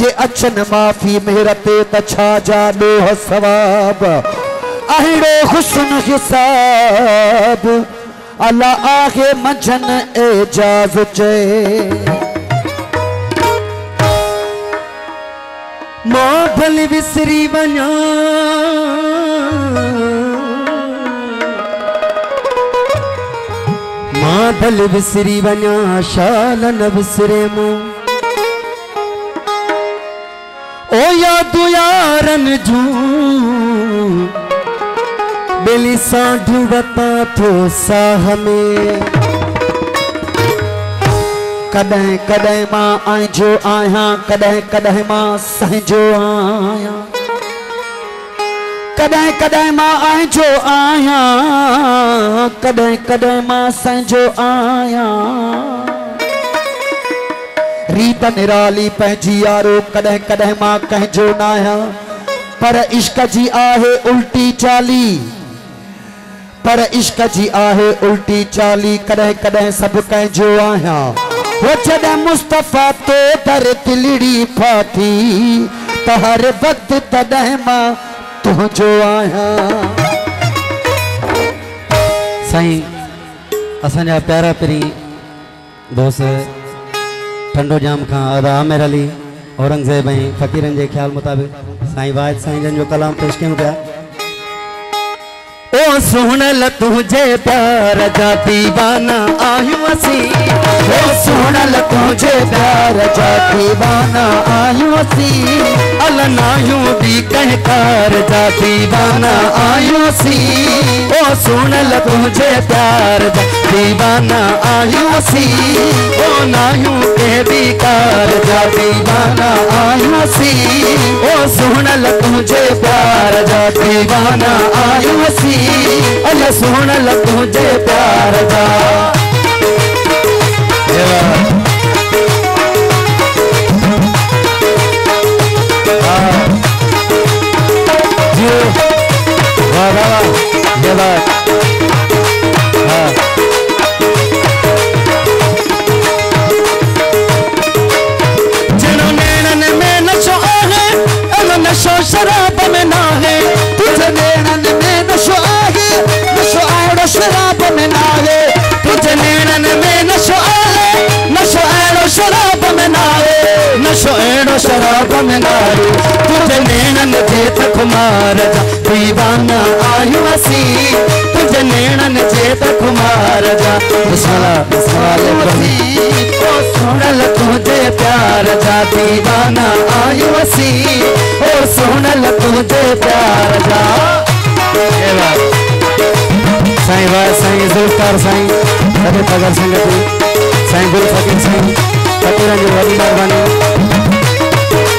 जे अचन माफ़ी मेहरते त छा जाडो सवाब अहिड़ो हुस्न हिसाब अल्लाह आहे मंझन एजाज चए मां भले विसरी वञा मां भले विसरी वञा शाल न विसरे मूं ओ यादू यारन जूं बेली साढ़ू वता थो साह में कॾहिं कॾहिं मां आइजो आहियां कॾहिं कॾहिं मां सहजो आहियां कॾहिं कॾहिं मां आइजो आहियां कॾहिं कॾहिं मां सहजो आहियां रीत निराली पंहिंजी यारो कॾहिं कॾहिं मां कंहिंजो न आहियां पर इश्क जी आहे उल्टी चाली पर इश्क जी आहे उल्टी चाली कॾहिं कॾहिं सभु कंहिंजो आहियां वो जॾहिं मुस्तफ़ा तो दर दिलड़ी फाथी त हर वक्त तॾहिं मां तुंहिंजो आहियां साईं असांजा प्यारा पिरी दोस्त ठंडो जाम खां अदा आमिर अली औरंगज़ेब ऐं फ़कीरनि जे ख़्याल मुताबिक़ साईं वाहिद साईं जन जो कलाम पेश कयूं पिया ओ सुणल तुझे प्यार जा दीवाना आहियूं असीं ओ सुणल तुझे प्यार जा दीवाना आहियूं असीं अलनायूं भी कंहिं कार जा दीवाना आहियूं असीं ओ सुणल तुझे प्यार जा दीवाना आहियूं असीं ओ नायूं कंहिं भी कार जा दीवाना आहियूं असीं ओ सुणल तुझे प्यार जा दीवाना आहियूं असीं अल सुणल तुझे प्यार जा जिनो नैनन में नशो आहे अल नशो शराब में ना है तुझे नैनन में नशो आहे नशो अहिड़ो शराब में ना है तुझे नैनन में नशो आहे नशो अहिड़ो शराब में ना है नशो अहिड़ो शराब में ना है तुझे नैनन जे त खुमार जा दीवाना आहियूं असीं तुझे नैनन जे त खुमार जा ओ सुणल तुझे प्यार जा दीवाना आहियूं असीं ओ सुणल तुझे प्यार जा साईं वाह साईं जुल्फकार साईं कदे पगर संगति साईं गुल फकीर साईं फकीरन जी वॾी महिरबानी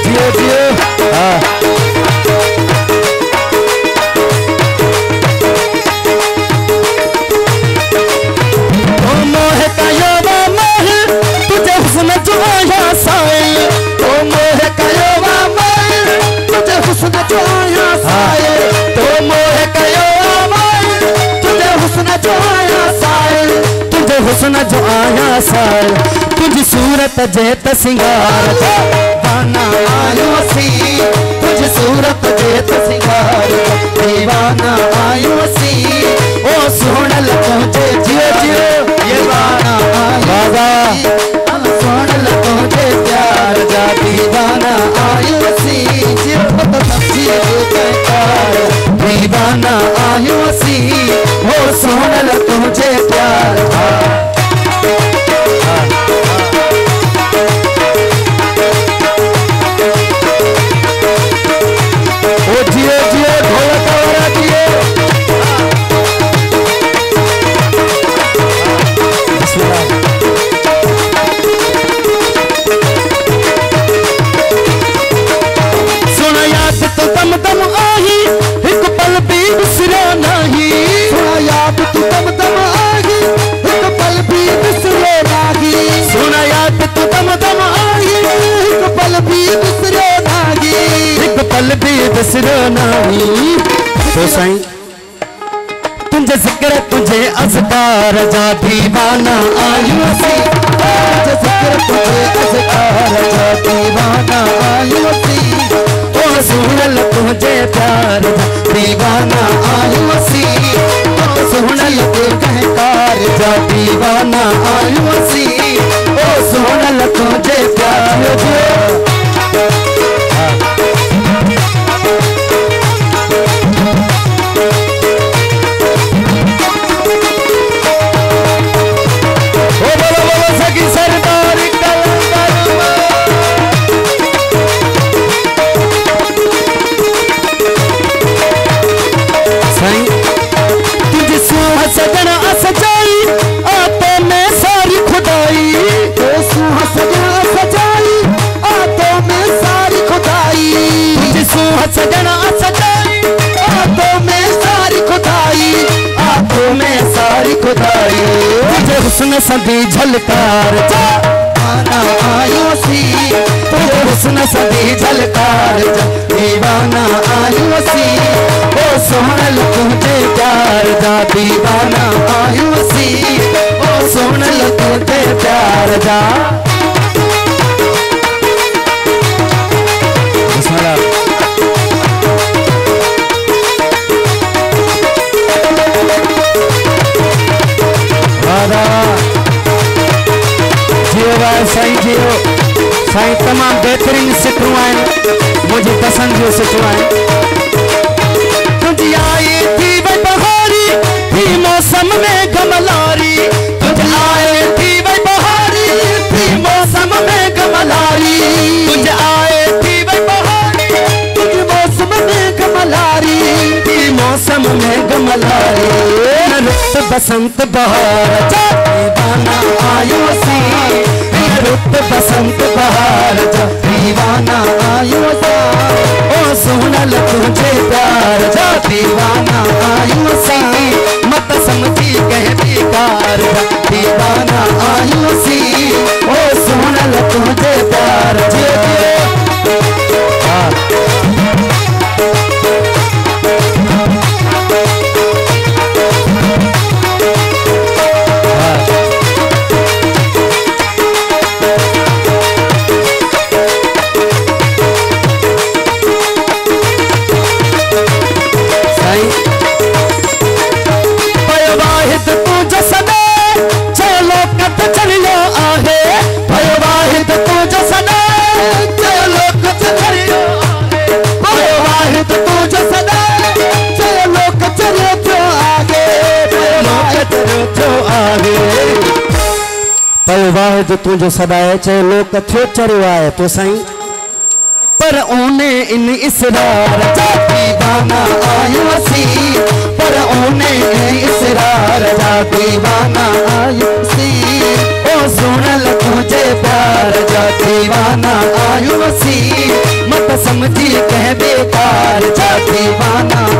जियो जियो हाँ ओ मोह कयो वा मोह तुझे हुस्न जो आया साईं ओ मोह कयो वा मोह तुझे हुस्न जो आया साईं तो मोह कयो हुस्न जो आया साईं तुझे हुस्न जो आया साईं तुझी सूरत जे त सिंगार जा दीवाना आहियूं असीं तुझी सूरत जे त सिंगार दीवाना आहियूं असीं ओ सुणल तुझे जियो जियो ये दीवाना आहियूं सुणल तुझे प्यार जा दीवाना आहियूं असीं जियो समझी कंकार दीवाना आहियूं असीं ओ सुणल तुझे प्यार ओ जियो जियो ढोलक वाला जियो सुन याद तो दम दम आही एक पल भी बिसरा नहीं सुन याद तू दम दम आही एक पल भी बिसरे नाही सुन याद तो दम दम आही एक पल भी बिसरे नाही एक पल भी बिसरा नहीं तो साईं तुझे जिक्र तुझे अज़कार जा दीवाना आहियूं असीं जिक्र तुझे अज़कार जा दीवाना आयो सी ओ सुनल तुझे प्यार जा दीवाना आयो सी ओ सुनल तुझे कार जा दीवाना आयो सी ओ सुनल तुझे प्यार जा सजना सजाई आते में सारी खुदाई तो सुहा सजना सजाई आतों में सारी खुदाई सुहा सजना सजाई आतों में सारी खुदाई आंखों में सारी खुदाई तुझे हुस्न सदी झलकार जा दीवाना आयो सी तुझे हुस्न सदी झलकार जा दीवाना आयो सी ओ सोनल तुझे प्यार जा दीवाना आयो सी ओ सोनल तुझे प्यार जा जियो भाई साईं जियो साईं तमाम बेहतरीन सिटूं आहिनि मुझे पसंद जो सिटूं आहिनि तुझी आई थी वही बहारी थी मौसम में गमलारी तुझ आए थी वही बहारी थी मौसम में गमलारी तुझ आए थी वही बहारी तुझ मौसम में कमलारी थी मौसम में गमलारी रुत बसंत बहार जा दीवाना आयो सी रुत बसंत बहार जा दीवाना आयो सी ओ सोनल तुझे प्यार जा दीवाना आयो सी मत समझी कह बेकार जा दीवाना आयो सी ओ सोनल तुझे प्यार जा वाहिद तुझो सदाए चाहे लोग थियो चरियो आए तो साईं पर उने इन इसरार जा दीवाना आयो सी पर उने इसरार जा दीवाना आयो सी ओ सोनल तुझे प्यार जा दीवाना आयो सी मत समझी कह बेकार जा दीवाना